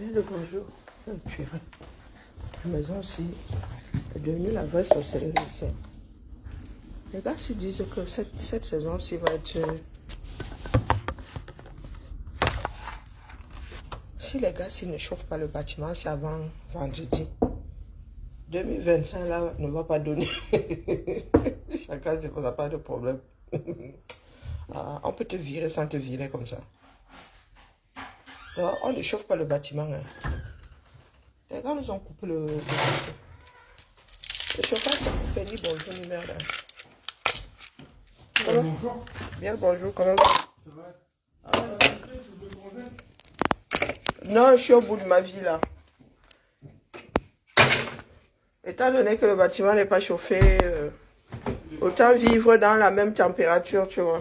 Rien de bonjour. Oh, purée. La maison aussi est devenue la vraie sorcellerie ici. Les gars s'y disent que cette saison-ci va être... Si les gars s'y ne chauffent pas le bâtiment, c'est avant vendredi. 2025 là ne va pas donner. Chacun c'est ça, pas de problème. On peut te virer sans te virer comme ça. Alors, on ne chauffe pas le bâtiment. Hein. Les gars nous ont coupé le chauffage, ça coupé ni bonjour ni merde. Ça va? Bonjour. Bien le bonjour, comment va? Non, je suis au bout de ma vie là. Étant donné que le bâtiment n'est pas chauffé, autant vivre dans la même température, tu vois.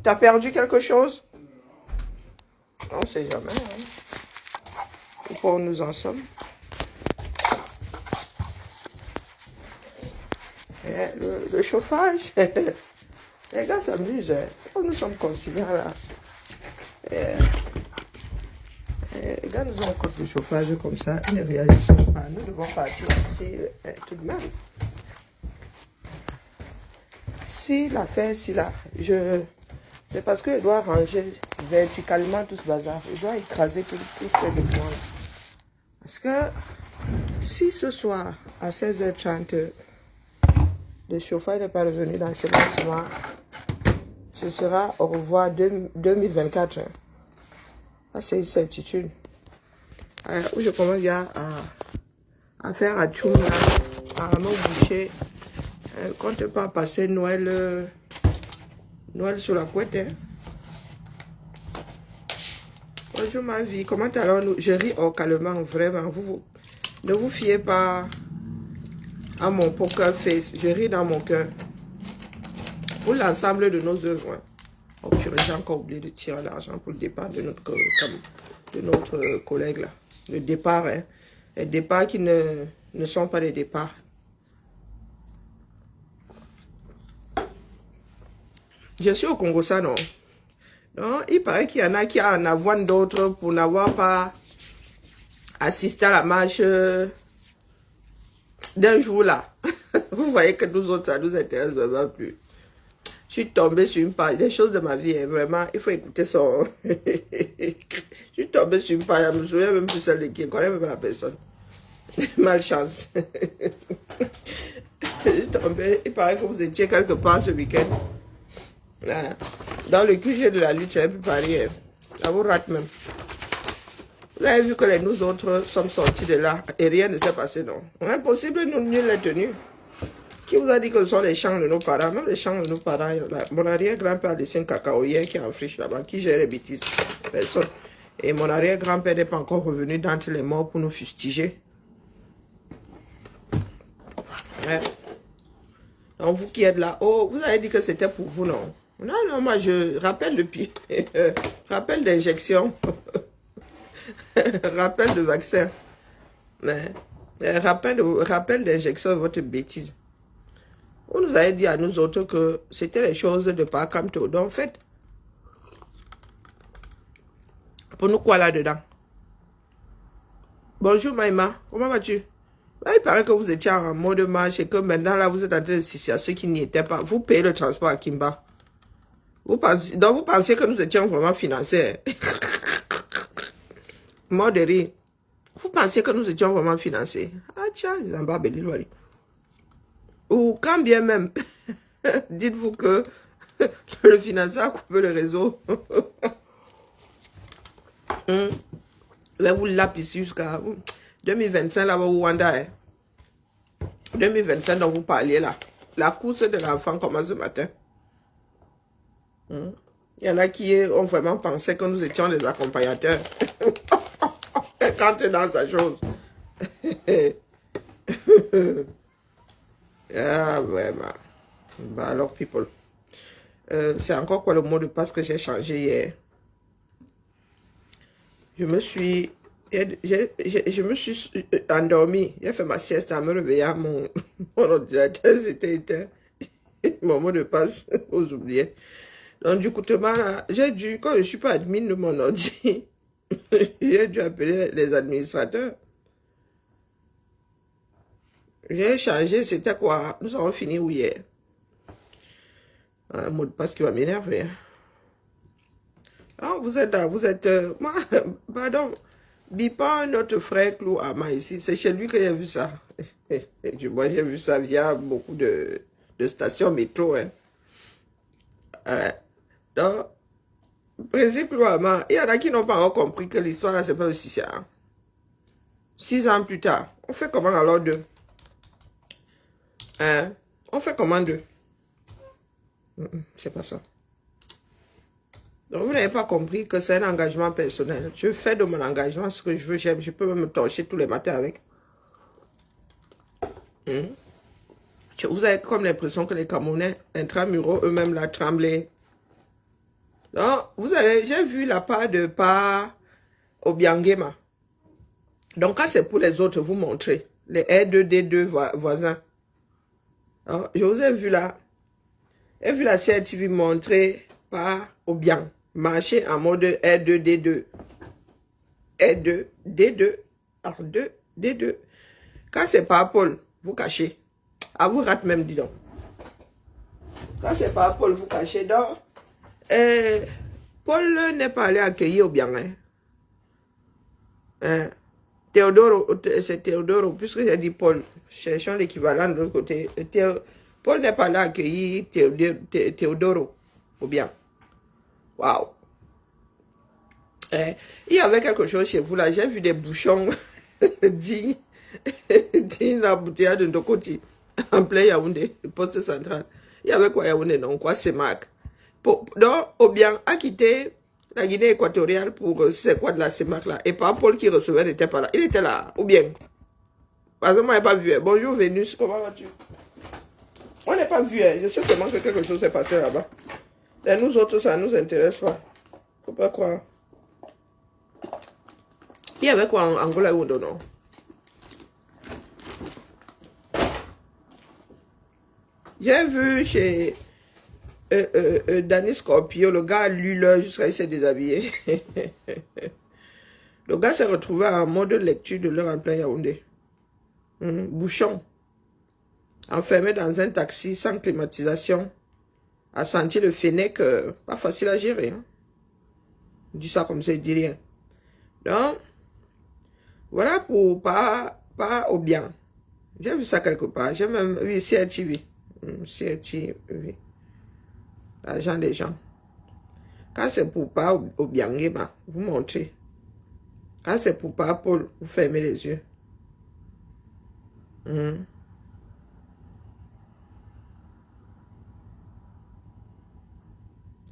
T'as perdu quelque chose? On ne sait jamais. Hein. Où nous en sommes. Le chauffage, les gars s'amusent. Hein. Nous sommes conciliants là. Les gars nous ont encore le chauffage comme ça, ils ne réagissent pas. Nous devons partir ici tout de même. Si l'affaire, si là, c'est parce que je dois ranger verticalement tout ce bazar. Je dois écraser tout ce document là. Parce que si ce soir à 16h30, le chauffage n'est pas revenu dans ce bâtiment, ce sera au revoir 2024. Hein. Ça, c'est une certitude. Où je commence déjà à faire à tout, à me boucher. Compte pas passer Noël sur la couette. Hein. Bonjour ma vie, comment allons-nous? Je ris calmement, vraiment. Ne vous fiez pas à mon poker face. Je ris dans mon cœur. Pour l'ensemble de nos œuvres. Hein. Oh purée, j'ai encore oublié de tirer l'argent pour le départ de notre collègue là. Le départ, hein. Les départs qui ne sont pas des départs. Je suis au Congo, ça non. Non, il paraît qu'il y en a qui en avoine d'autres pour n'avoir pas assisté à la marche d'un jour là. Vous voyez que nous autres, ça nous intéresse vraiment plus. Je suis tombée sur une page, des choses de ma vie, hein, vraiment, il faut écouter son... Je suis tombée sur une page, je me souviens même plus celle de qui, je ne connais même pas la personne. Malchance. Je suis tombée, il paraît que vous étiez quelque part ce week-end. Dans le QG de la lutte, c'est un peu pareil. Hein. Ça vous rate même. Vous avez vu que nous autres sommes sortis de là et rien ne s'est passé, non? Impossible, nous ne l'avons tenu. Qui vous a dit que ce sont les champs de nos parents? Même les champs de nos parents, là, mon arrière-grand-père a laissé un cacaoyer qui est en friche là-bas, qui gère les bêtises. Personne. Et mon arrière-grand-père n'est pas encore revenu d'entre les morts pour nous fustiger. Ouais. Donc vous qui êtes là, oh, vous avez dit que c'était pour vous, non? Non, non, moi je rappelle depuis. Rappel d'injection. Rappel de vaccin. Mais, rappel d'injection, votre bêtise. On nous avait dit à nous autres que c'était les choses de Pakamto. Donc, en fait, pour nous quoi là-dedans? Bonjour Maïma, comment vas-tu? Il paraît que vous étiez en mode marche et que maintenant là vous êtes en train de citer à ceux qui n'y étaient pas. Vous payez le transport à Kimba. Donc vous pensiez que nous étions vraiment financés. Hein? Mort de rire. Vous pensiez que nous étions vraiment financés. Ah tiens, ils en bas, ou quand bien même, dites-vous que le financeur a coupé le réseau. Mais vous lapissez jusqu'à 2025 là-bas au Rwanda. Hein. 2025 dont vous parliez là. La course de l'enfant commence ce matin. Il y en a qui ont vraiment pensé que nous étions les accompagnateurs. Quand tu es dans sa chose. Ah, vraiment. Bah alors, people. C'est encore quoi le mot de passe que j'ai changé hier? Je me suis endormi. J'ai fait ma sieste en me réveillant. Mon ordinateur s'était éteint. Mon mot de passe, vous oubliez. Donc, du coup, j'ai dû, quand je ne suis pas admin de mon ordi, j'ai dû appeler les administrateurs. J'ai changé, c'était quoi? Nous avons fini où hier? Un mot de passe qui va m'énerver. Ah, vous êtes là, vous êtes... moi, pardon, Bipan, notre frère Clou Ama ici, c'est chez lui que j'ai vu ça. Moi, j'ai vu ça via beaucoup de stations métro. Hein. Donc, président Clou Ama, il y en a qui n'ont pas encore compris que l'histoire, c'est pas aussi ça. Hein. 6 ans plus tard, on fait comment alors deux? Hein? On fait comment deux? C'est pas ça. Donc, vous n'avez pas compris que c'est un engagement personnel. Je fais de mon engagement ce que je veux. Je peux me torcher tous les matins avec. Vous avez comme l'impression que les Camerounais intramuraux eux-mêmes la tremblaient. Donc, vous avez, j'ai vu la part de pas au Biangema. Donc, quand c'est pour les autres, vous montrez. Les R2D2 voisins. Alors, je vous ai vu là. J'ai vu la CRTV montrer pas au bien. Marcher en mode R2D2. R2D2. R2D2. Quand c'est pas Paul, vous cachez. Ah, vous rate même, dis donc. Quand c'est pas Paul, vous cachez. Donc, Paul n'est pas allé accueillir au bien. Théodoro, c'est Théodoro, puisque j'ai dit Paul. Cherchons l'équivalent de l'autre côté. Paul n'est pas allé accueillir Théodoro au bien. Waouh. Il y avait quelque chose chez vous là. J'ai vu des bouchons dignes d'embouteillage de Ndokoti en plein Yaoundé, le poste central. Il y avait quoi Yaoundé, non? Quoi, c'est Marc. Donc, Obiang a quitté la Guinée équatoriale pour c'est quoi de la CEMAC là. Et pas Paul qui recevait n'était pas là. Il était là, ou bien. Parce que moi, je n'ai pas vu. Bonjour Vénus, comment vas-tu? On n'est pas vu. Je sais seulement que quelque chose s'est passé là-bas. Et nous autres, ça ne nous intéresse pas. Faut pas croire. Il y avait quoi en Angola ou non? J'ai vu chez Danny Scorpio, le gars a lu l'heure jusqu'à il s'est déshabillé. Le gars s'est retrouvé en mode lecture de l'heure en plein Yaoundé. Bouchon. Enfermé dans un taxi sans climatisation. A senti le fennec, pas facile à gérer. Hein. Je dis ça comme ça, il dit rien. Donc, voilà pour pas au bien. J'ai vu ça quelque part. J'ai même vu CRTV. CRTV. L'argent des gens. Quand c'est pour pas au bien, vous montrez. Quand c'est pour pas Paul, vous fermez les yeux.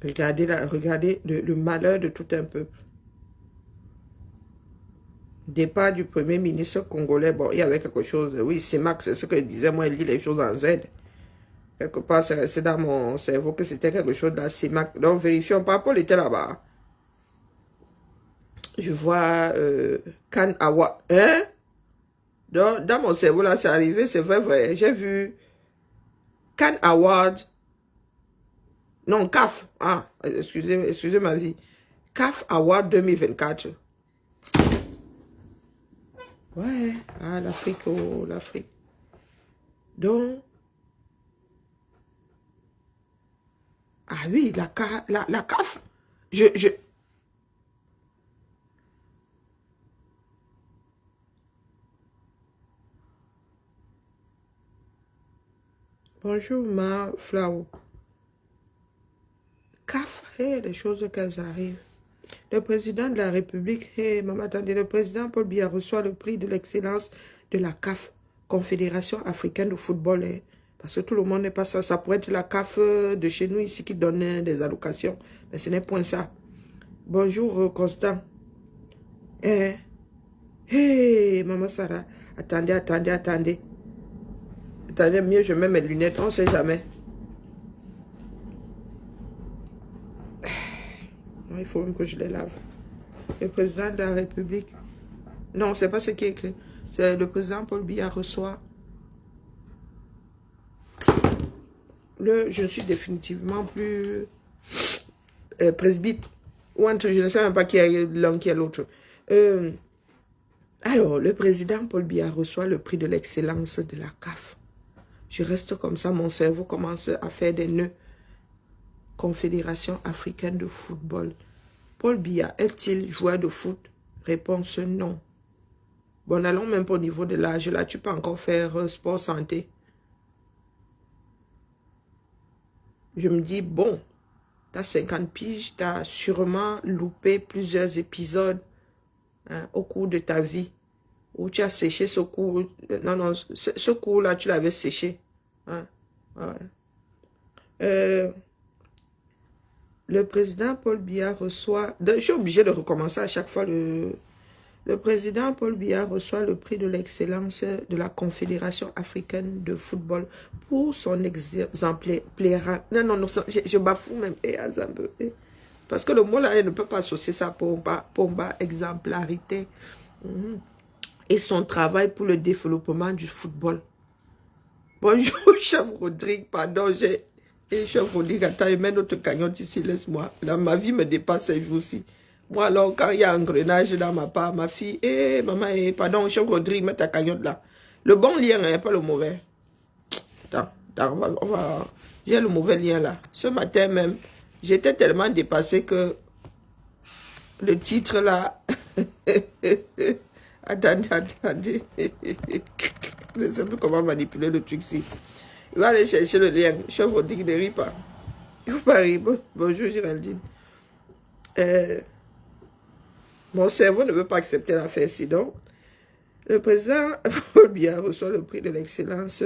Regardez le malheur de tout un peuple. Départ du premier ministre congolais, bon, il y avait quelque chose, oui, c'est Max, c'est ce que je disais, moi, il lit les choses en Z. Quelque part, c'est resté dans mon cerveau que c'était quelque chose de la CIMAC. Donc, vérifions pas, Paul était là-bas. Je vois Kan Awa. Hein? Donc, dans mon cerveau, là, c'est arrivé, c'est vrai. J'ai vu Kan Award. Non, CAF. Ah, excusez ma vie. CAF Award 2024. Ouais, ah, l'Afrique, oh, l'Afrique. Donc, ah oui, la CAF. Bonjour, ma Flau. CAF, les choses qu'elles arrivent. Le président de la République, maman, attendez, le président Paul Biya reçoit le prix de l'excellence de la CAF, Confédération africaine de football. Parce que tout le monde n'est pas ça. Ça pourrait être la CAF de chez nous ici qui donne des allocations. Mais ce n'est point ça. Bonjour, Constant. Maman Sarah. Attendez. Attendez, mieux, je mets mes lunettes. On ne sait jamais. Il faut même que je les lave. Le président de la République. Non, c'est pas ce qui est écrit. C'est le président Paul Biya reçoit. Je suis définitivement plus presbyte, ou un truc, je ne sais même pas qui est l'un qui est l'autre. Alors, le président Paul Biya reçoit le prix de l'excellence de la CAF. Je reste comme ça, mon cerveau commence à faire des nœuds. Confédération africaine de football. Paul Biya est-il joueur de foot? Réponse non. Bon, n'allons même pas au niveau de l'âge. Là, tu peux encore faire sport santé. Je me dis, bon, tu as 50 piges, tu as sûrement loupé plusieurs épisodes hein, au cours de ta vie. Où tu as séché ce cours. Non, non, ce cours-là, tu l'avais séché. Hein? Ouais. Le président Paul Biya reçoit... Je suis obligé de recommencer à chaque fois. Le président Paul Biya reçoit le prix de l'excellence de la Confédération africaine de football pour son exemplaire... Non, non, non, je bafoue même. Parce que le mot là, il ne peut pas associer ça pour exemplarité. Et son travail pour le développement du football. Bonjour, chef Rodrigue, pardon, Et chef Rodrigue, attends, il met notre cagnotte ici, laisse-moi. Ma vie me dépasse ces jours-ci. Moi, alors, quand il y a un engrenage dans ma part, ma fille, maman, pardon, chef Rodrigue, mets ta cagnotte là. Le bon lien, hein, pas le mauvais. Attends, on va... J'ai le mauvais lien là. Ce matin même, j'étais tellement dépassé que le titre là... Attendez. Je ne sais plus comment manipuler le truc ici. Il va aller chercher le lien. Chef Rodrigue ne rit pas. Il ne faut pas rire. Bonjour Géraldine. Mon cerveau ne veut pas accepter l'affaire. Sinon, le président Paul Biya reçoit le prix de l'excellence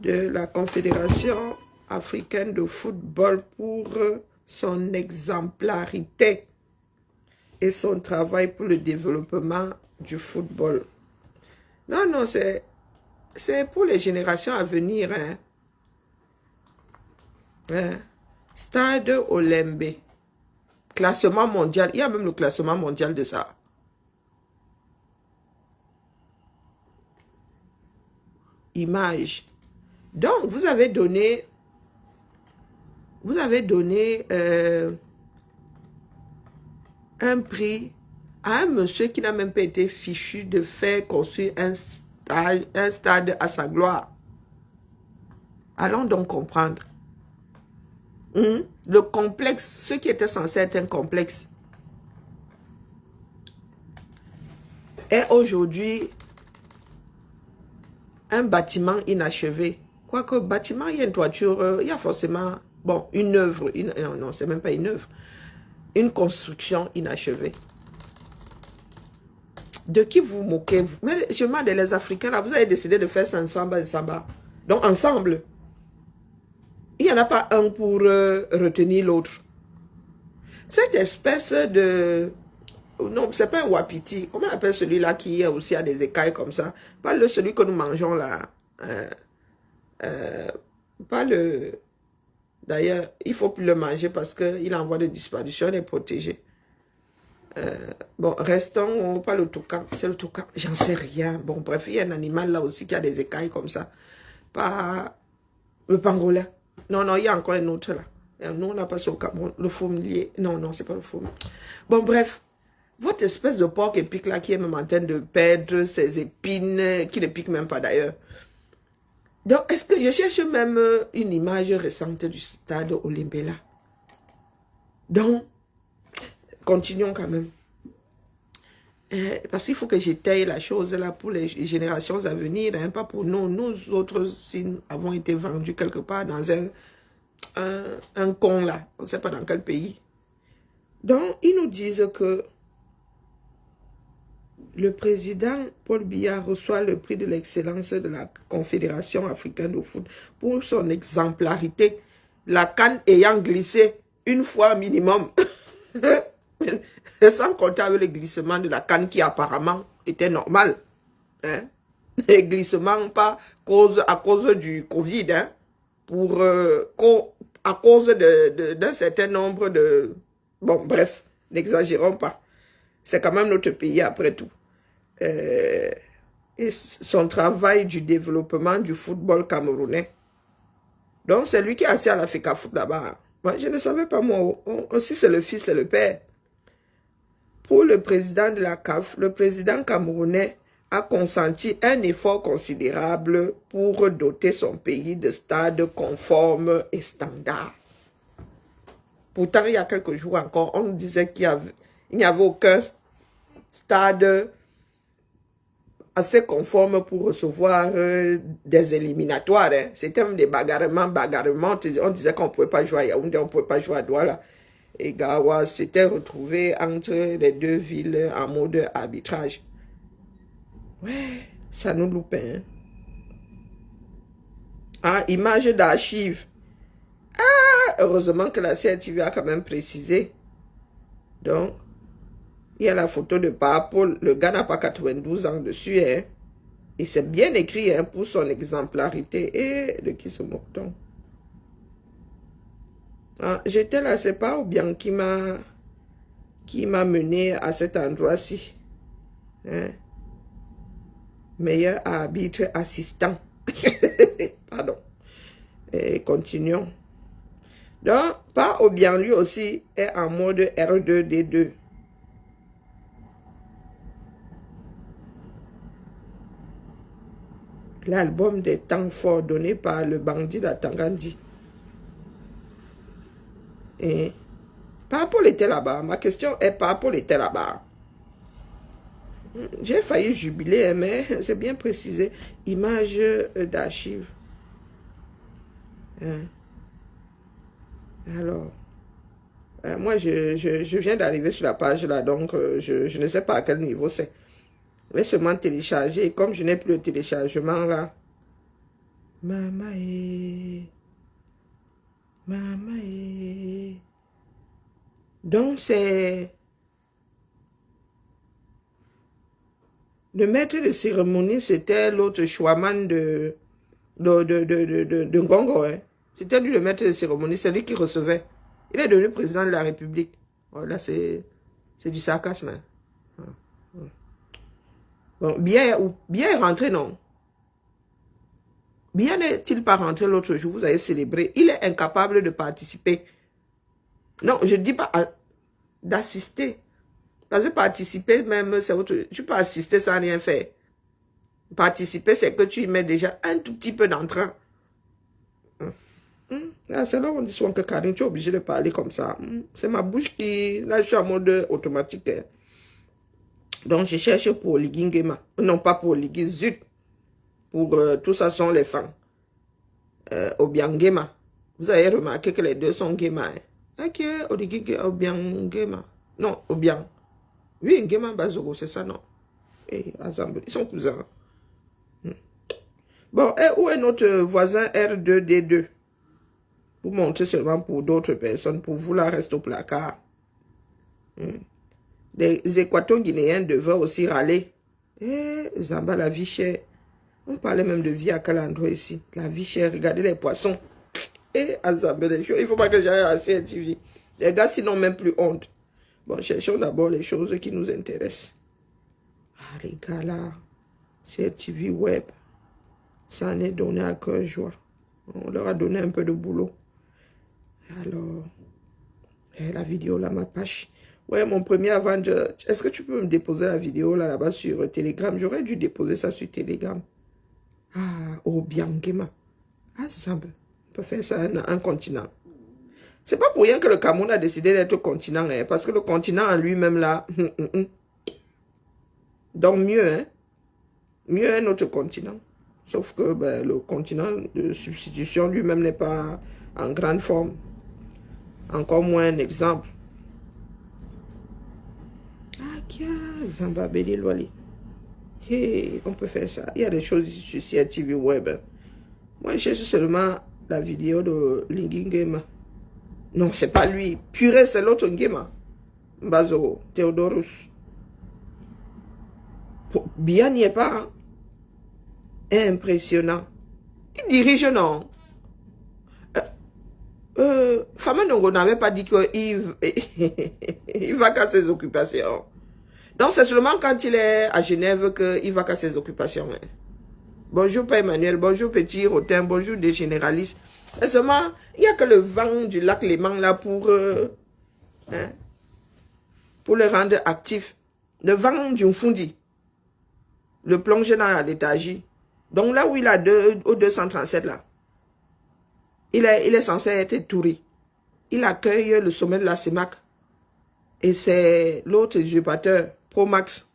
de la Confédération africaine de football pour son exemplarité et son travail pour le développement du football. Non, non, c'est pour les générations à venir. Stade Olembe. Classement mondial. Il y a même le classement mondial de ça. Image. Donc, vous avez donné un prix à un monsieur qui n'a même pas été fichu de faire construire un stade à sa gloire. Allons donc comprendre. Le complexe, ce qui était censé être un complexe, est aujourd'hui un bâtiment inachevé. Quoique bâtiment, il y a une toiture, il y a forcément, bon, une œuvre, non, c'est même pas une œuvre, une construction inachevée. De qui vous moquez? Mais je me demande, les Africains, là, vous avez décidé de faire ça ensemble. Donc, ensemble. Il n'y en a pas un pour retenir l'autre. Cette espèce de... Non, c'est pas un wapiti. Comment on appelle celui-là qui aussi a des écailles comme ça? Pas celui que nous mangeons là. Pas le... D'ailleurs, il ne faut plus le manger parce qu'il est en voie de disparition, il est protégé. Bon, restons, pas le toucan, c'est le toucan, j'en sais rien. Bon, bref, il y a un animal là aussi qui a des écailles comme ça. Pas le pangolin. Non, non, il y a encore un autre là. Nous, on n'a pas ce Cameroun, le fourmilier. Non, non, c'est pas le fourmilier. Bon, bref, votre espèce de porc épic là qui est même en train de perdre ses épines, qui ne pique même pas d'ailleurs. Donc, est-ce que je cherche même une image récente du stade Olembe là? Donc, continuons quand même. Parce qu'il faut que j'étaye la chose là pour les générations à venir, hein, pas pour nous. Nous autres, si nous avons été vendus quelque part dans un con là, on ne sait pas dans quel pays. Donc, ils nous disent que le président Paul Biya reçoit le prix de l'excellence de la Confédération africaine de foot pour son exemplarité, la CAN ayant glissé une fois minimum. Sans compter avec le glissement de la canne qui apparemment était normal. Hein? Et glissement pas à cause du Covid. Hein? À cause d'un certain nombre de... Bon, bref, n'exagérons pas. C'est quand même notre pays après tout. Et son travail du développement du football camerounais. Donc, c'est lui qui est assis à la FECAFOOT là-bas. Moi, je ne savais pas, moi. Si c'est le fils, c'est le père. Pour le président de la CAF, le président camerounais a consenti un effort considérable pour doter son pays de stades conformes et standards. Pourtant, il y a quelques jours encore, on nous disait qu'il n'y avait aucun stade assez conforme pour recevoir des éliminatoires. Hein. C'était même des bagarrements. On disait qu'on ne pouvait pas jouer à Yaoundé, on ne pouvait pas jouer à Douala. Et Gawa s'était retrouvé entre les deux villes en mode arbitrage. Ouais, ça nous loupait. Hein. Ah, image d'archives. Ah, heureusement que la CRTV a quand même précisé. Donc, il y a la photo de Paapol. Le gars n'a pas 92 ans dessus. Hein. Et c'est bien écrit hein, pour son exemplarité. Et de qui se moque-t-on? Ah, j'étais là, c'est pas ou bien qui m'a mené à cet endroit-ci. Hein? Meilleur arbitre assistant. Pardon. Et continuons. Donc, pas ou bien lui aussi est en mode R2D2. L'album des temps forts donné par le bandit d'Atangandi. Et Paapol était là-bas. Ma question est, Paapol était là-bas. J'ai failli jubiler, mais c'est bien précisé. Image d'archives. Hein. Alors, moi, je viens d'arriver sur la page là, donc je ne sais pas à quel niveau c'est. Je vais seulement télécharger. Et comme je n'ai plus de téléchargement là. Mamae. Donc, c'est le maître de cérémonie, c'était l'autre Chouaman de Ngongo. Hein. C'était lui le maître de cérémonie, c'est lui qui recevait. Il est devenu président de la République. Oh, là, c'est du sarcasme. Hein. Bon, bien est rentré, non? Bien n'est-il pas rentré l'autre jour, vous avez célébré. Il est incapable de participer. Non, je ne dis pas d'assister. Parce que participer même, c'est autre. Tu peux assister sans rien faire. Participer, c'est que tu y mets déjà un tout petit peu d'entrain. C'est là où on dit souvent que Karine, tu es obligé de parler comme ça. C'est ma bouche qui... Là, je suis en mode automatique. Donc, je cherche pour Ligingema. Non, pas pour Ligi, zut. Pour tout ça sont les femmes. Obiangema. Vous avez remarqué que les deux sont Gema. Hein? Ok, Obiangema. Non, Obiang. Oui, Ngema Bazoro, c'est ça, non? Et Azambe, ils sont cousins. Bon, et où est notre voisin R2D2? Vous montrez seulement pour d'autres personnes. Pour vous, là, reste au placard. Les Équato-Guinéens devaient aussi râler. Eh, Zamba, la vie chère. On parlait même de vie à quel endroit ici? La vie chère, regardez les poissons. Et Azambe, les choses. Il ne faut pas que j'aille à la CRTV. Les gars, sinon même plus honte. Bon, cherchons d'abord les choses qui nous intéressent. Ah, les gars là, CRTV Web, ça en est donné à cœur joie. On leur a donné un peu de boulot. Alors, la vidéo là, ma page. Ouais, mon premier Avenger. Est-ce que tu peux me déposer la vidéo là-bas sur Telegram? J'aurais dû déposer ça sur Telegram. Ah, Obiangema. Ah, ça, on peut faire ça un continent. C'est pas pour rien que le Cameroun a décidé d'être continent, hein, parce que le continent en lui-même là, donc mieux, hein, mieux est notre continent. Sauf que ben, le continent de substitution lui-même n'est pas en grande forme. Encore moins un exemple. Ah, kia, Zambabeli Lwali. Hey, on peut faire ça. Il y a des choses ici sur CRTV Web. Moi, je cherche seulement la vidéo de Lingingema. Non, c'est pas lui. Purée, c'est l'autre Ngema. Bazo, Théodorus. Bien n'y est pas. Hein? Impressionnant. Il dirige, non? Fama Nongo n'avait pas dit qu'il il va qu'à ses occupations. Donc, c'est seulement quand il est à Genève qu'il va qu'à ses occupations. Hein. Bonjour Père Emmanuel, bonjour Petit Rotin, bonjour des généralistes. Et seulement, il n'y a que le vent du lac Léman là pour le rendre actif. Le vent du Fundi, le plonger dans la léthargie. Donc là où il a au 237 là, il est censé être touré. Il accueille le sommet de la CEMAC. Et c'est l'autre usurpateur, Promax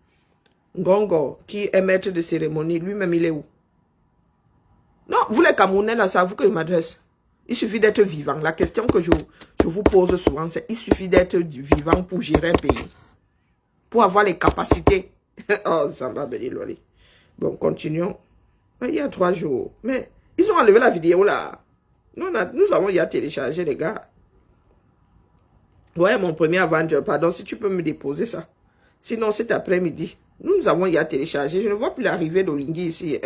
Ngongo, qui est maître de cérémonie. Lui-même, il est où? Non, vous les Camerounais, là, c'est à vous que je m'adresse. Il suffit d'être vivant. La question que je vous pose souvent, c'est il suffit d'être vivant pour gérer un pays. Pour avoir les capacités. Oh, ça va, Béni. Bon, continuons. Il y a 3 jours. Mais ils ont enlevé la vidéo, là. Nous avons déjà téléchargé, les gars. Ouais, mon premier Avenger, pardon, si tu peux me déposer ça. Sinon, cet après-midi, nous avons déjà téléchargé. Je ne vois plus l'arrivée d'Olingui ici.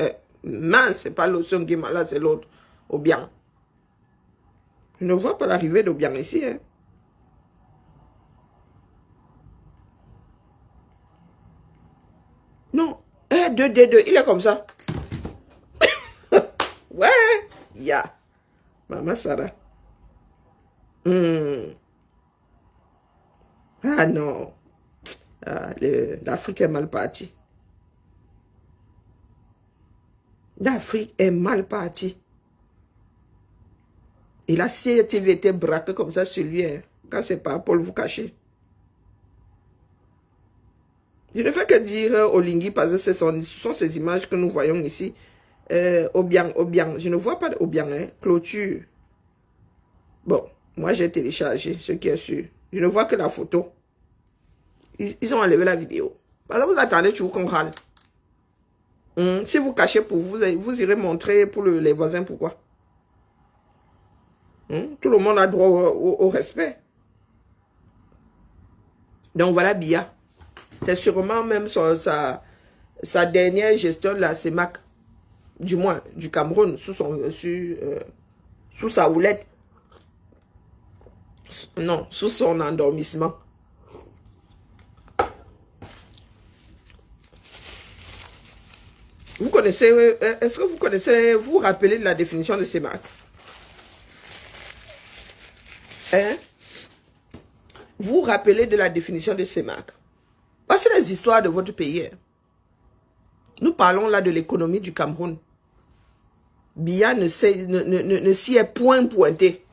Mince, c'est pas l'Ocean là, c'est l'autre. Obiang. Je ne vois pas l'arrivée d'Obiang ici. Hein. Non. 2D2, il est comme ça. Ouais. Ya. Maman Sarah. Ah non. Ah, l'Afrique est mal partie. L'Afrique est mal partie. Et la CTVT braque comme ça sur lui, hein, quand c'est pas Paul vous cacher. Je ne fais que dire Olingui parce que ce sont ces images que nous voyons ici. Obiang. Je ne vois pas d'Obiang, hein. Clôture. Bon, moi j'ai téléchargé, ce qui est sûr. Je ne vois que la photo. Ils ont enlevé la vidéo. Parce que vous attendez toujours qu'on râle. Si vous cachez pour vous, vous irez montrer pour les voisins pourquoi. Tout le monde a droit au respect. Donc voilà Biya. C'est sûrement même sa dernière gestion de la CEMAC. Du moins, du Cameroun, sous sa houlette. Non, sous son endormissement. Vous connaissez, est-ce que vous connaissez, vous vous rappelez de la définition de CEMAC? Hein? Vous vous rappelez de la définition de CEMAC? Voici les histoires de votre pays. Nous parlons là de l'économie du Cameroun. Biya ne s'y est point pointé.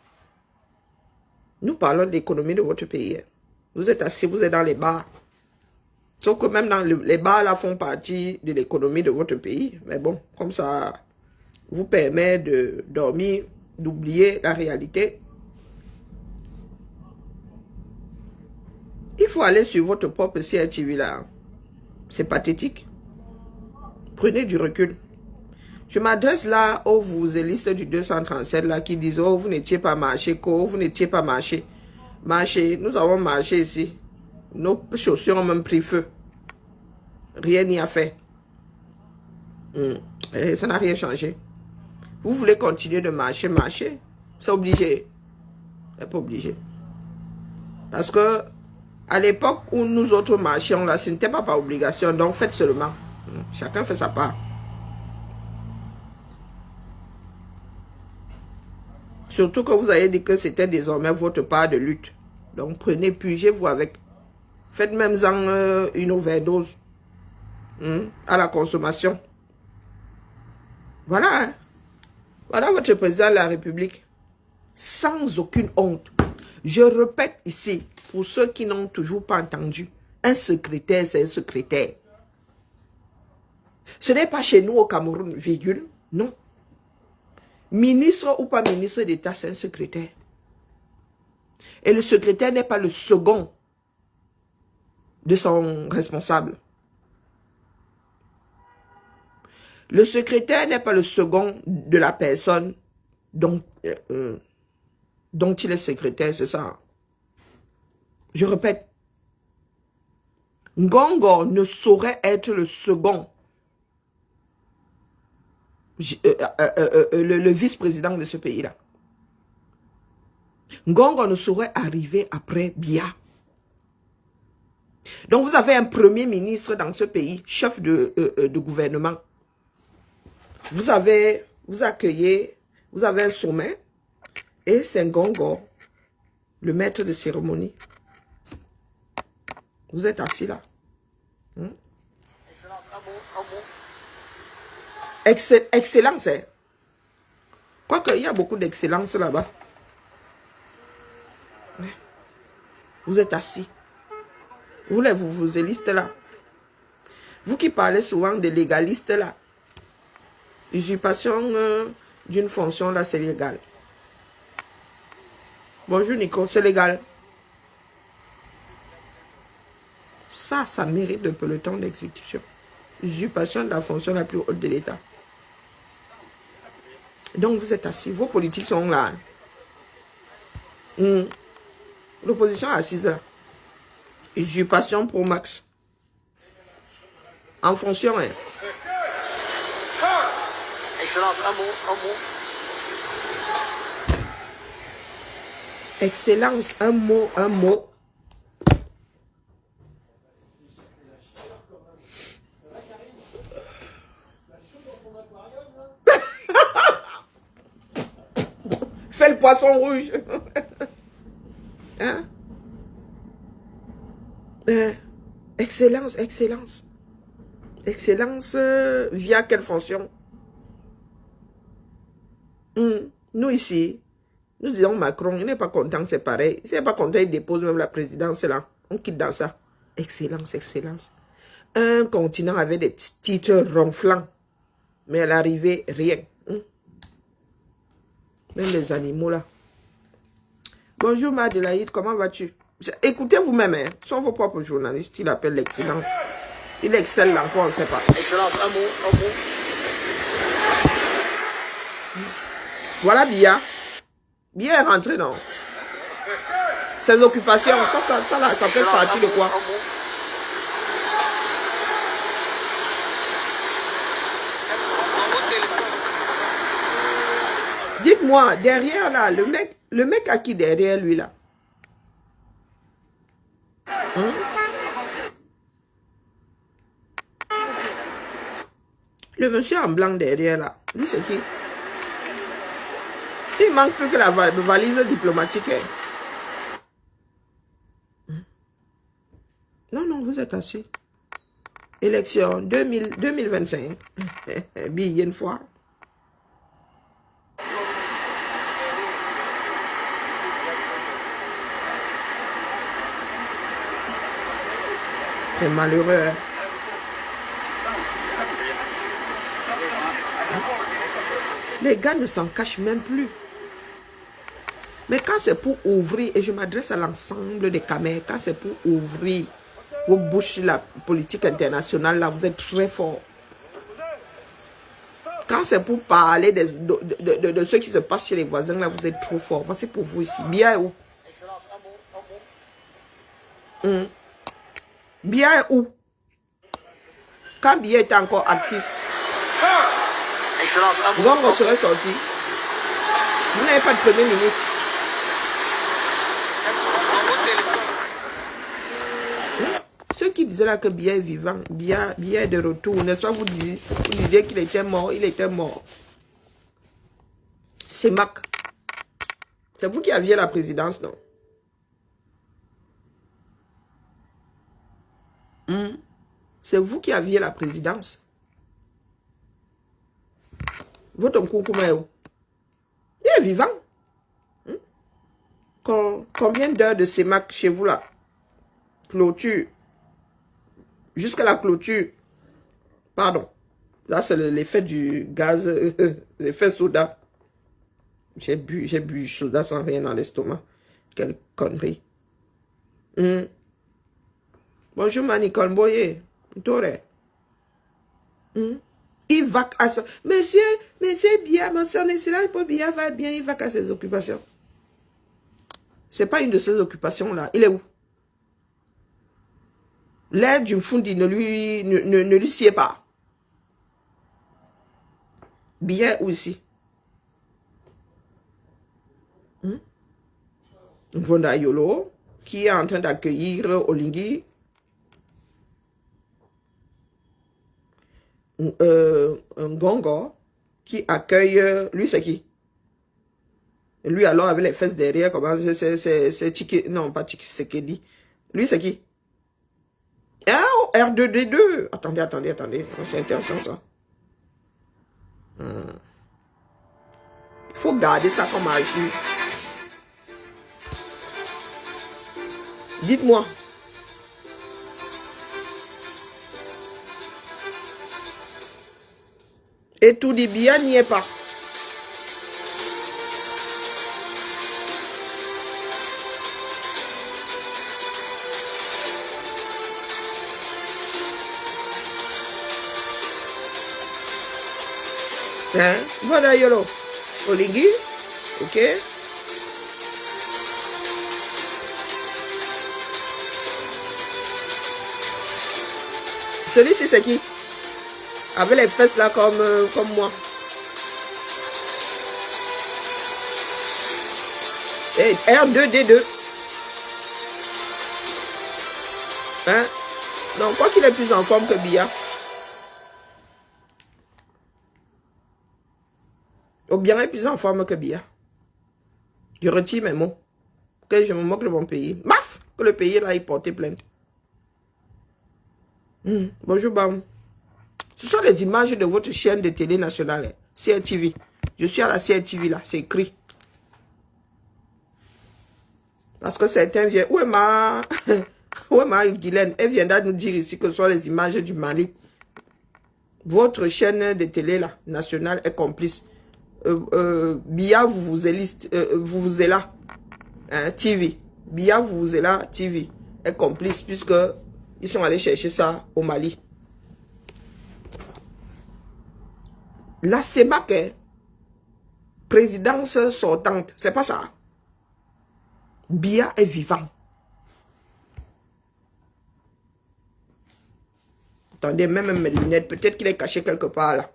Nous parlons de l'économie de votre pays. Vous êtes assis, vous êtes dans les bars. Sauf que même dans les bars là font partie de l'économie de votre pays. Mais bon, comme ça vous permet de dormir, d'oublier la réalité. Il faut aller sur votre propre CRTV là. C'est pathétique. Prenez du recul. Je m'adresse là aux vous-élistes du 237 là qui disent oh vous n'étiez pas marché, vous n'étiez pas marché. Marché, nous avons marché ici. Nos chaussures ont même pris feu. Rien n'y a fait. Et ça n'a rien changé. Vous voulez continuer de marcher. C'est obligé. C'est pas obligé. Parce que à l'époque où nous autres marchions là, ce n'était pas par obligation. Donc faites seulement. Chacun fait sa part. Surtout que vous avez dit que c'était désormais votre part de lutte. Donc prenez, pugez-vous avec. Faites même-en une overdose à la consommation. Voilà. Hein. Voilà votre président de la République. Sans aucune honte. Je répète ici, pour ceux qui n'ont toujours pas entendu, un secrétaire, c'est un secrétaire. Ce n'est pas chez nous au Cameroun, virgule, non. Ministre ou pas ministre d'État, c'est un secrétaire. Et le secrétaire n'est pas le second de son responsable. Le secrétaire n'est pas le second de la personne dont il est secrétaire, c'est ça. Je répète. Ngongo ne saurait être le second. Le vice-président de ce pays-là. Ngongo ne saurait arriver après Biya. Donc vous avez un premier ministre dans ce pays, chef de gouvernement. Vous accueillez, vous avez un sommet et c'est Ngongo, le maître de cérémonie. Vous êtes assis là. Excellence, hein. Quoique, il y a beaucoup d'excellence là-bas. Vous êtes assis. Vous les vuvuzelistes là. Vous qui parlez souvent de légalistes là. Usurpation d'une fonction là, c'est légal. Bonjour Nico, c'est légal. Ça mérite un peloton d'exécution. Usurpation de la fonction la plus haute de l'État. Donc vous êtes assis, vos politiques sont là. L'opposition est assise là. Usurpation pro max. En fonction, hein. Excellence, un mot. Excellence, un mot. Fais le poisson rouge. Hein? Excellence. Excellence via quelle fonction? Nous ici, nous disons Macron, il n'est pas content, c'est pareil. S'il n'est pas content, il dépose même la présidence là. On quitte dans ça. Excellence. Un continent avec des petits titres ronflants. Mais à l'arrivée, rien. Même les animaux là. Bonjour Madelaïde, comment vas-tu? Écoutez vous-même, hein. Ce sont vos propres journalistes, il appelle l'excellence. Il excelle là encore, on ne sait pas. Excellence, un mot. Voilà Bia. Bia est rentré dans ses occupations. Ça fait partie de quoi? Dites-moi, derrière là, le mec à qui derrière lui là? Le monsieur en blanc derrière là, lui c'est qui? Il manque plus que la valise diplomatique. Non, vous êtes assis. Élection 2025. Billet une fois. C'est malheureux. Les gars ne s'en cachent même plus. Mais quand c'est pour ouvrir, et je m'adresse à l'ensemble des caméras, quand c'est pour ouvrir vos bouches sur la politique internationale, là, vous êtes très fort. Quand c'est pour parler de ce qui se passe chez les voisins, là, vous êtes trop fort. Voici pour vous ici. Bia est où? Bia est où? Quand Bia était encore actif, Ngongo serait sorti. Vous n'avez pas de premier ministre. Ceux qui disaient là que Bia est vivant, Bia est de retour, n'est-ce pas? Vous disiez qu'il était mort, il était mort. C'est Mac. C'est vous qui aviez la présidence, non? C'est vous qui aviez la présidence. Votre Nkoukouma est où? Il est vivant. Combien d'heures de CEMAC chez vous là? Clôture. Jusqu'à la clôture. Pardon. Là, c'est l'effet du gaz, l'effet soda. J'ai bu soda sans rien dans l'estomac. Quelle connerie. Bonjour Manicole Boye. Tore. Il va à ça. Monsieur Bia, mon son excellence, pour Bia va bien, il va à ses occupations. C'est pas une de ses occupations là. Il est où? L'air d'une Fundi ne lui sied pas. Bia aussi. Vonda Yolo, qui est en train d'accueillir Olingi. Un Ngongo, qui accueille... lui, c'est qui? Lui, alors, avec les fesses derrière, comment c'est Chiki... Non, pas Chiki, c'est Kedi. Lui, c'est qui? Ah, R2D2. Attendez. C'est intéressant, ça. Il faut garder ça comme agir. Dites-moi. Et tout dit bien, n'y est pas. Hein? Voilà, yolo. Olingi. Ok. Celui-ci, c'est qui? Avec les fesses là comme moi. Et R2D2. Hein? Donc, quoi qu'il est plus en forme que Bia. Ou bien est plus en forme que Bia. Je retire mes mots. Que je me moque de mon pays. Maf! Que le pays là, il portait plainte. Bonjour, Bam. Ce sont les images de votre chaîne de télé nationale, CRTV. Je suis à la CRTV là, c'est écrit. Parce que certains viennent. Où est ma Guylaine? Elle viendra nous dire ici que ce sont les images du Mali. Votre chaîne de télé là, nationale est complice. Bia, vous vous êtes là. TV. Bia, vous vous êtes là. TV est complice puisque ils sont allés chercher ça au Mali. La CEMAC, présidence sortante, c'est pas ça. Bia est vivant. Attendez, même mes lunettes, peut-être qu'il est caché quelque part là.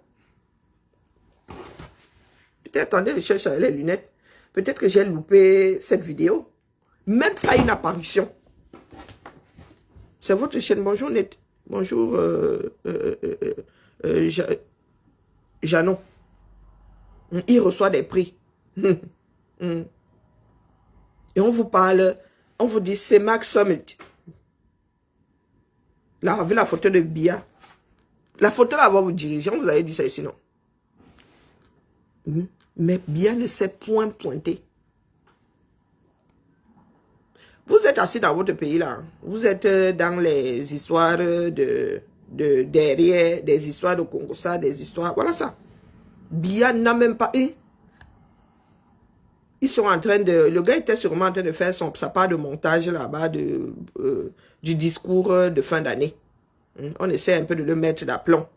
Peut-être, attendez, je cherche les lunettes. Peut-être que j'ai loupé cette vidéo. Même pas une apparition. C'est votre chaîne. Bonjour, Net. Bonjour, Jeannot. Il reçoit des prix. Et on vous parle, on vous dit CEMAC Summit. Là, avec la photo de Bia. La photo là, va vous diriger. On vous avait dit ça ici, non? Mais Bia ne s'est point pointé. Vous êtes assis dans votre pays là. Vous êtes dans les histoires de derrière, des histoires de Congo, ça, des histoires. Voilà ça. Bia n'a même pas eu. Ils sont en train de... Le gars était sûrement en train de faire sa part de montage là-bas du discours de fin d'année. On essaie un peu de le mettre d'aplomb.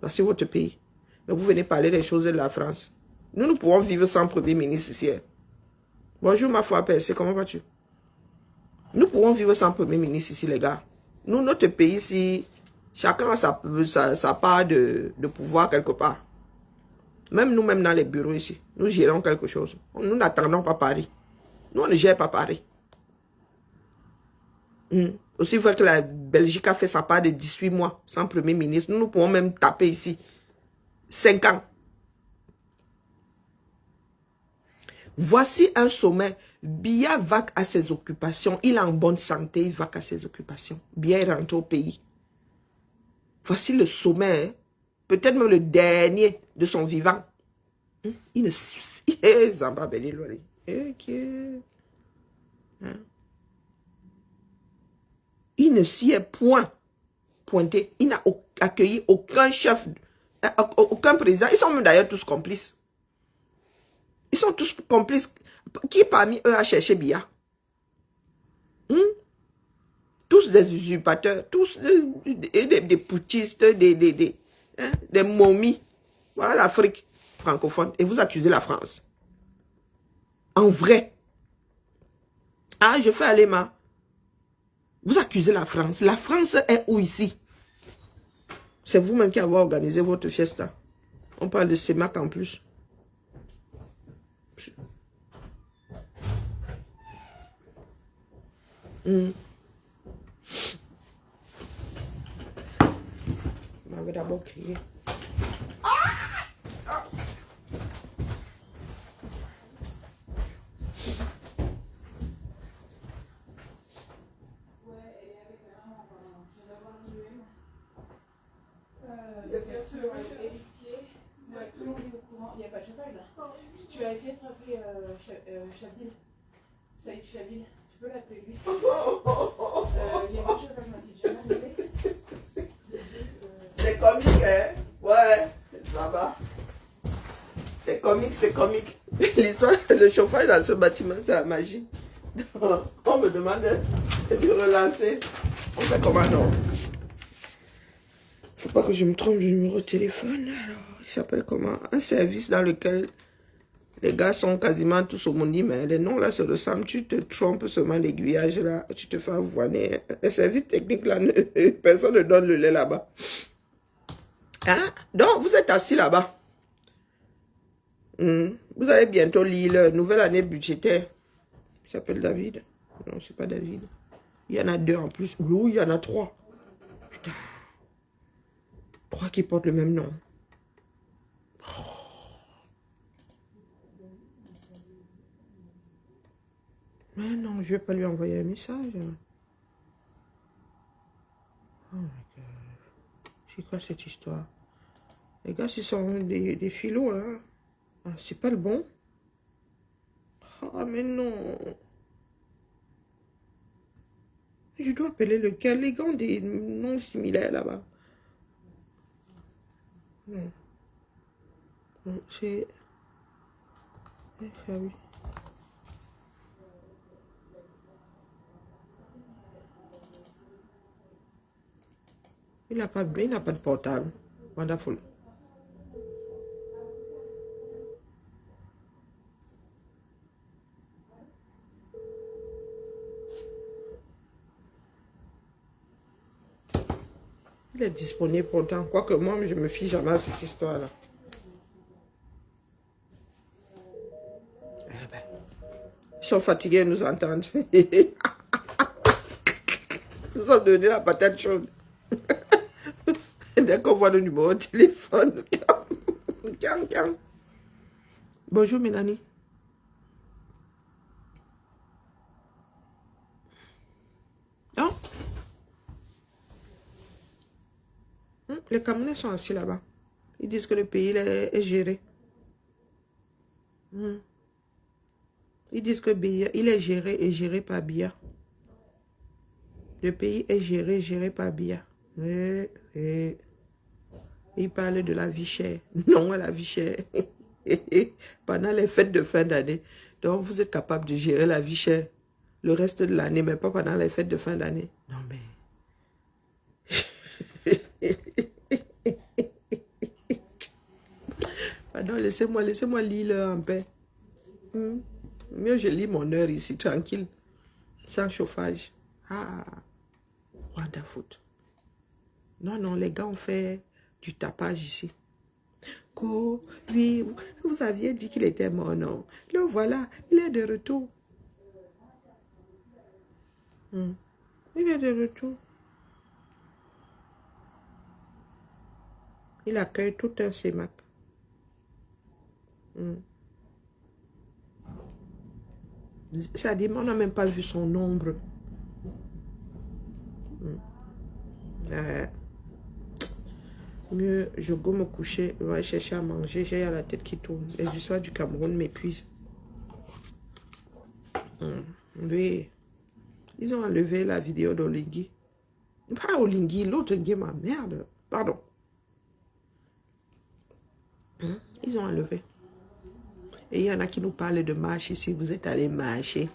C'est votre pays. Mais vous venez parler des choses de la France. Nous pouvons vivre sans premier ministre ici. Bonjour ma foi percée, comment vas-tu? Nous pourrons vivre sans premier ministre ici, les gars. Nous, notre pays ici, chacun a sa part de pouvoir quelque part. Même nous-mêmes dans les bureaux ici, nous gérons quelque chose. Nous n'attendons pas Paris. Nous, on ne gère pas Paris. Aussi vrai que la Belgique a fait sa part de 18 mois sans premier ministre. Nous pouvons même taper ici 5 ans. Voici un sommet. Bia va à ses occupations. Il est en bonne santé. Il va à ses occupations. Bia est rentré au pays. Voici le sommet. Peut-être même le dernier de son vivant. Il ne... Il ne s'y est point pointé. Il n'a accueilli aucun chef, aucun président. Ils sont même d'ailleurs tous complices. Ils sont tous complices. Qui parmi eux a cherché Bia? Tous des usurpateurs, tous des putschistes, des momies. Voilà l'Afrique francophone. Et vous accusez la France. En vrai. Ah, je fais aller ma... Vous accusez la France. La France est où ici? C'est vous-même qui avez organisé votre fiesta. On parle de CEMAC en plus. On m'avait d'abord crié. Ah! Chabil, Saïd Chabil, tu peux l'appeler lui. Il y a quelque chose que je m'ai dit, jamais arrivé. C'est comique, hein? Ouais, ça va. C'est comique, c'est comique. L'histoire, le chauffage dans ce bâtiment, c'est la magie. On me demande de relancer. On fait comment, non? Faut pas que je me trompe du numéro de téléphone. Alors, il s'appelle comment? Un service dans lequel les gars sont quasiment tous au monde, mais les noms là se ressemblent. Tu te trompes seulement l'aiguillage là, tu te fais avoiner. Les services techniques là, personne ne donne le lait là-bas. Hein? Donc, vous êtes assis là-bas. Vous allez bientôt lire la nouvelle année budgétaire. Il s'appelle David. Non, c'est pas David. Il y en a 2 en plus. Oui, il y en a 3. Putain. 3 qui portent le même nom. Mais non, je vais pas lui envoyer un message. Oh my God. C'est quoi cette histoire? Les gars, ce sont des philos, hein. Ah, c'est pas le bon. Ah, mais non. Je dois appeler lequel? Les gars ont des noms similaires là-bas. Non. Non, c'est... Ah oui. Il n'a pas de portable. Wonderful. Il est disponible pourtant. Quoique moi, je me fie jamais à cette histoire-là. Ils sont fatigués de nous entendre. Nous sommes devenus la patate chaude. Dès qu'on voit le numéro de téléphone. Bonjour, Mélanie. Oh. Les Camerounais sont assis là-bas. Ils disent que le pays est géré. Ils disent que il est géré et géré par Biya. Le pays est géré par Biya. Ils parlent de la vie chère. Non, la vie chère. Pendant les fêtes de fin d'année. Donc, vous êtes capable de gérer la vie chère le reste de l'année, mais pas pendant les fêtes de fin d'année. Non, mais... Pardon, laissez-moi lire en paix. Mieux, je lis mon heure ici, tranquille, sans chauffage. Ah, wonderful. Non, non, les gars ont fait du tapage ici. Oui, vous aviez dit qu'il était mort, non? Le voilà, il est de retour. Il est de retour. Il accueille tout un CEMAC. C'est-à-dire, on n'a même pas vu son ombre. Mieux, je go me coucher, je vais chercher à manger, j'ai la tête qui tourne. Les histoires du Cameroun m'épuisent. Oui. Ils ont enlevé la vidéo d'Olingui. Pas Olingui, l'autre ma merde. Pardon. Ils ont enlevé. Et il y en a qui nous parlent de marche ici. Vous êtes allé marcher.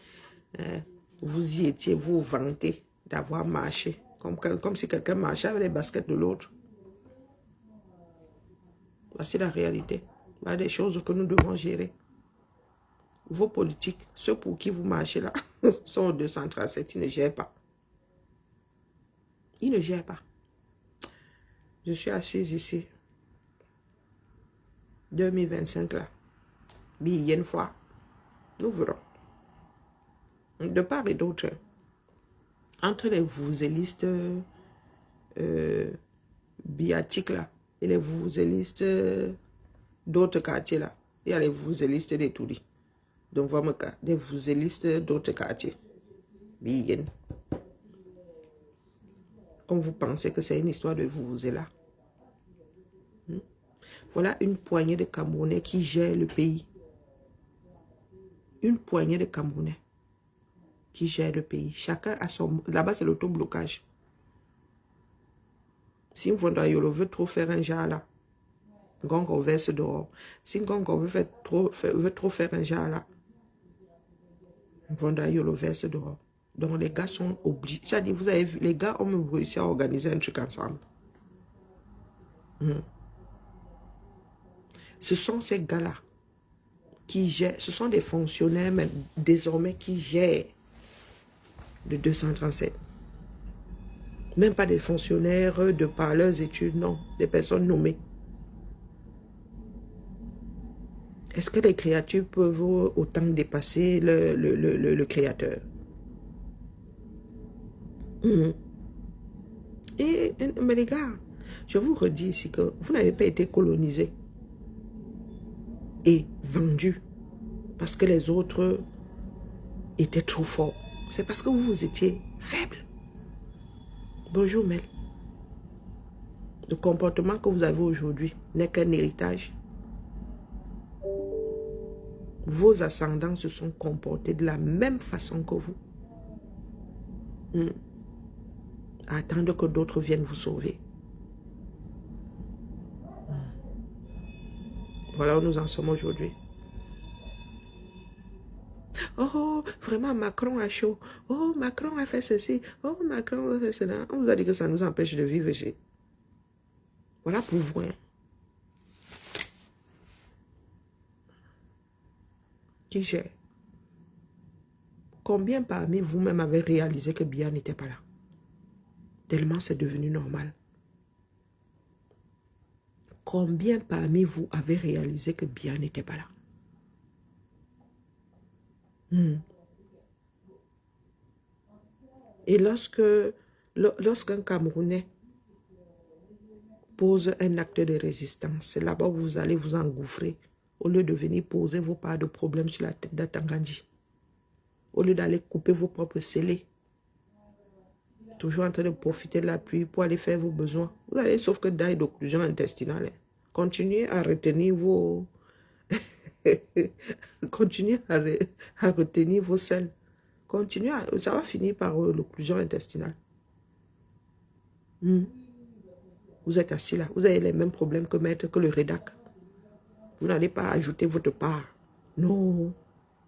Vous y étiez, vous vantez d'avoir marché. Comme si quelqu'un marchait avec les baskets de l'autre. Voici la réalité. Il y a des choses que nous devons gérer. Vos politiques, ceux pour qui vous marchez là, sont au 237. Ils ne gèrent pas. Ils ne gèrent pas. Je suis assise ici. 2025 là. Bien une fois. Nous verrons. De part et d'autre. Entre les vouzelistes biatiques là et les vouzelistes d'autres quartiers là. Il y a les vouzelistes des Touris. Donc vraiment des vouzelistes d'autres quartiers. Bien. Comme vous pensez que c'est une histoire de là. Voilà une poignée de Camerounais qui gèrent le pays. une poignée de Camerounais qui gèrent le pays. Chacun a son... Là-bas, c'est l'autoblocage. Si Mvondayolo veut trop faire un jar là, Ngongo verse dehors. Si Ngongo veut trop faire un jar là, Mvondayolo verse dehors. Donc les gars sont obligés. C'est-à-dire, vous avez vu, les gars ont même réussi à organiser un truc ensemble. Ce sont ces gars-là qui gèrent, ce sont des fonctionnaires mais désormais qui gèrent le 237. Même pas des fonctionnaires de par leurs études, non, des personnes nommées. Est-ce que les créatures peuvent autant dépasser le créateur? Mais les gars, je vous redis ici que vous n'avez pas été colonisés et vendus parce que les autres étaient trop forts. C'est parce que vous étiez faibles. Bonjour Mel. Le comportement que vous avez aujourd'hui n'est qu'un héritage. Vos ascendants se sont comportés de la même façon que vous. Attendre que d'autres viennent vous sauver. Voilà où nous en sommes aujourd'hui. Oh, vraiment, Macron a chaud. Oh, Macron a fait ceci. Oh, Macron a fait cela. On vous a dit que ça nous empêche de vivre ici. Voilà pour vous. Qui gère? Combien parmi vous-même avez réalisé que Biya n'était pas là? Tellement c'est devenu normal. Combien parmi vous avez réalisé que Biya n'était pas là? Et lorsqu'un Camerounais pose un acte de résistance, c'est là-bas où vous allez vous engouffrer au lieu de venir poser vos parts de problèmes sur la tête d'Atangandji. Au lieu d'aller couper vos propres scellés. Toujours en train de profiter de la pluie pour aller faire vos besoins. Vous allez sauf que d'ail d'occlusion intestinale. Continuez à retenir vos... Continuez à retenir vos selles. Continuez à... Ça va finir par l'occlusion intestinale. Vous êtes assis là. Vous avez les mêmes problèmes que maître, que le rédac. Vous n'allez pas ajouter votre part. Non.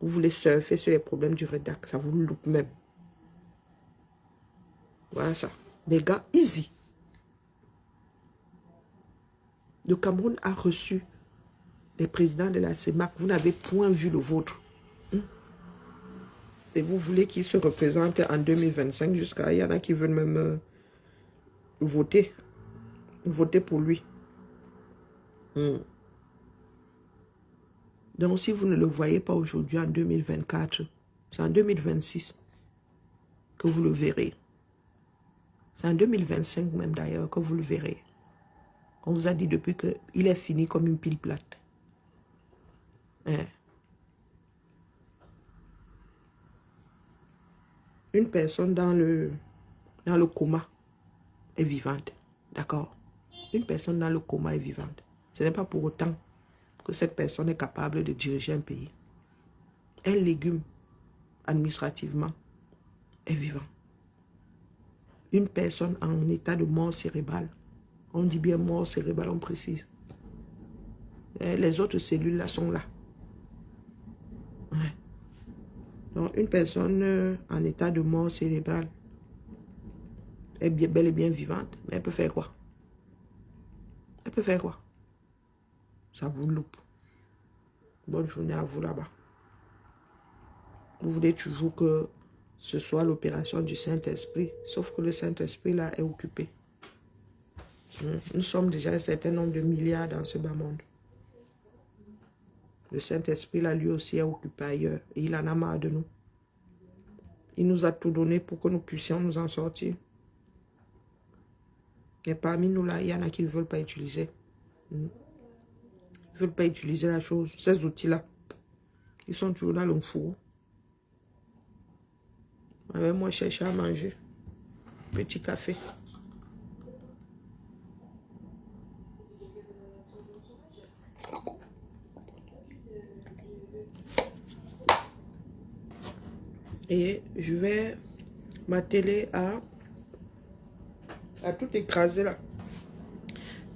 Vous voulez surfer sur les problèmes du rédac. Ça vous loupe même. Voilà ça. Les gars, easy. Le Cameroun a reçu des présidents de la CEMAC. Vous n'avez point vu le vôtre. Et vous voulez qu'il se représente en 2025 jusqu'à... Il y en a qui veulent même voter. Voter pour lui. Donc si vous ne le voyez pas aujourd'hui en 2024, c'est en 2026 que vous le verrez. C'est en 2025 même d'ailleurs que vous le verrez. On vous a dit depuis qu'il est fini comme une pile plate. Une personne dans le coma est vivante. D'accord? Une personne dans le coma est vivante. Ce n'est pas pour autant que cette personne est capable de diriger un pays. Un légume, administrativement, est vivant. Une personne en état de mort cérébrale, on dit bien mort cérébrale, on précise. Et les autres cellules là sont là. Donc une personne en état de mort cérébrale est bel et bien vivante, mais elle peut faire quoi? Elle peut faire quoi? Ça vous loupe. Bonne journée à vous là-bas. Vous voulez toujours que ce soit l'opération du Saint-Esprit, sauf que le Saint-Esprit là est occupé. Nous sommes déjà un certain nombre de milliards dans ce bas monde. Le Saint-Esprit là lui aussi est occupé ailleurs et il en a marre de nous. Il nous a tout donné pour que nous puissions nous en sortir. Mais parmi nous là, il y en a qui ne veulent pas utiliser. Ils ne veulent pas utiliser la chose, ces outils-là. Ils sont toujours dans le four. Moi, je cherche à manger. Petit café. Et je vais m'atteler à tout écraser là.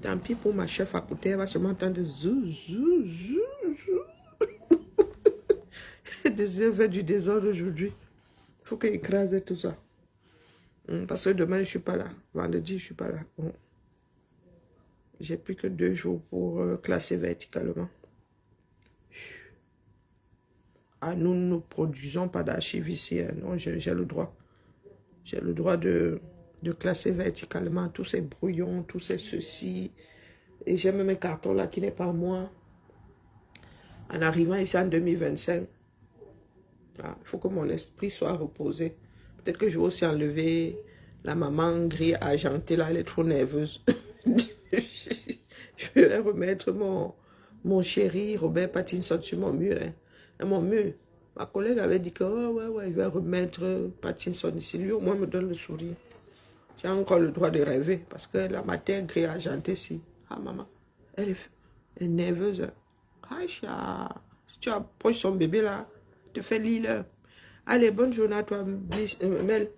Tant pis pour ma chef à côté, elle va seulement entendre zou, zou, zou, zou. Désolé, faire du désordre aujourd'hui. Il faut qu'elle écrase tout ça. Parce que demain, je ne suis pas là. Vendredi, je ne suis pas là. Bon. J'ai plus que 2 jours pour classer verticalement. Ah, nous ne produisons pas d'archives ici. Hein. Non, j'ai le droit. J'ai le droit de classer verticalement tous ces brouillons, tous ces ceci. Et j'ai même un carton là qui n'est pas moi. En arrivant ici en 2025, il faut que mon esprit soit reposé. Peut-être que je vais aussi enlever la maman gris argentée là, elle est trop nerveuse. Je vais remettre mon chéri Robert Pattinson sur mon mur. Hein. Et mon mur, ma collègue avait dit que ouais, je vais remettre Pattinson ici. Lui au moins me donne le sourire. J'ai encore le droit de rêver parce que la matière gris argentée ici. Ah maman, elle est nerveuse. Aïcha, si tu approches son bébé là, te fais lire. Allez, bonne journée à toi, Mel.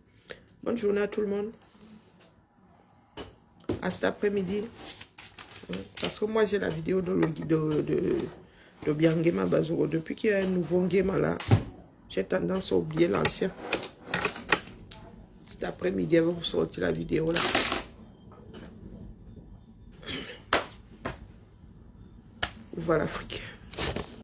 Bonne journée à tout le monde. À cet après-midi. Parce que moi, j'ai la vidéo de Biangema Bazoro. Depuis qu'il y a un nouveau Ngema là, j'ai tendance à oublier l'ancien. Cet après-midi, elle va vous sortir la vidéo là. Voilà l'Afrique.